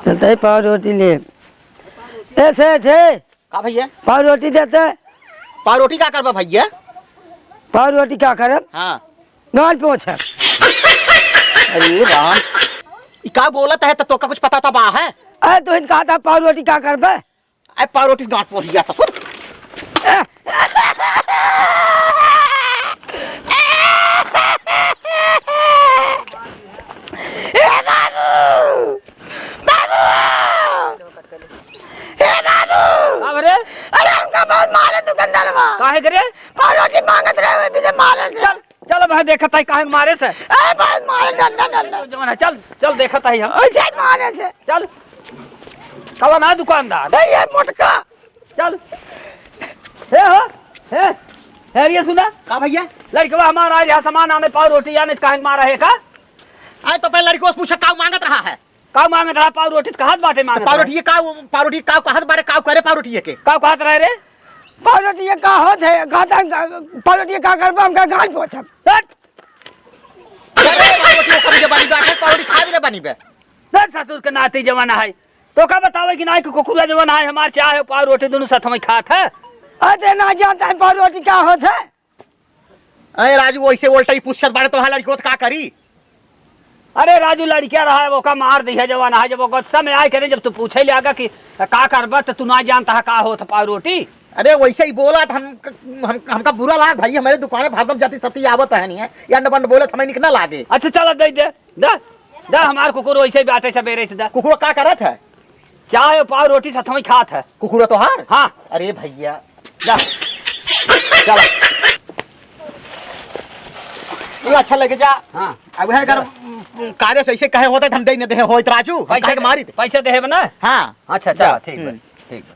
चलता है पाव रोटी ले। ए सेठ है का भैया पाव रोटी देते है। पाव रोटी का करबा भैया? पाव रोटी क्या करे? हाँ गाल पोछ है। अरे राम का बोलत है तो का कुछ पता था बा है? अरे तो इन कहा था पाव रोटी क्या करबे? अरे पाव रोटी गांठ पहुंच गया ससुर। अरे हमका बहुत मारे दुकानदार काहे करे? पाव रोटी मांगत रहे बिना मारे से। चल भाई देखत है काहे मारे से। अरे बहुत मारे डंडा डंडा जमाना चल चल देखत है हम। ऐसे मारे से। चल कवा ना दुकानदार नहीं ये मोटका। चल हे हो हे ये सुना का भैया? लड़कवा हमारा यहाँ सामान आने पाव रोटी आने काहे मारा है का? अरे तो पहले लड़की से पूछा का मांगत रहा है? का मांगत रहा पाव रोटी कहां बाटे मांगत? पाव रोटी पाव रोटी का कहत बारे का करे पाव रोटी के? का कहत रहे रे? पाव रोटी ये का होत है? खाता पाव रोटी का करबे हमका गाल पोछब। हट अरे पाव रोटी कभी जबानी बाटे पाव रोटी खा भी बनी बे। दर ससुर के नाते जमाना है तो का बतावे कि ना कि कुकुरा जमाना है हमार चाहे पाव रोटी दोनों साथ में खात है। अरे ना जानता है पाव रोटी क्या होत है? अरे राजू वैसे उल्टा ही पूछत बारे तो लड़की को का करी? अरे राजू लड़किया रहा है वो का मार दी है जवाना है। जब वो गुस्सा में आए करे जब तू पूछे ले आगा कि का करबा तो तू ना जानता है का होता पाव रोटी। अरे वैसे ही बोला था हमका बुरा लाग भाई हमारे दुकान में भारदम जाती सती आवत है नहीं है या बंड बोले हमें निकना लागे। अच्छा चलो दे दे दा दा हमार कुकुर वैसे ही बाटे सवेरे से दा। कुकुर का करत है? चाहे पाव रोटी साथ में खात है। कुकुर तो हार? हाँ अरे भैया दा चलो ये अच्छा लगे जा। हाँ अब है अगर कार्य से ऐसे कहे होते हम दे न दे होत राजू पैसा काहे के मारी? पैसा दे बना। हाँ अच्छा चल ठीक है ठीक है।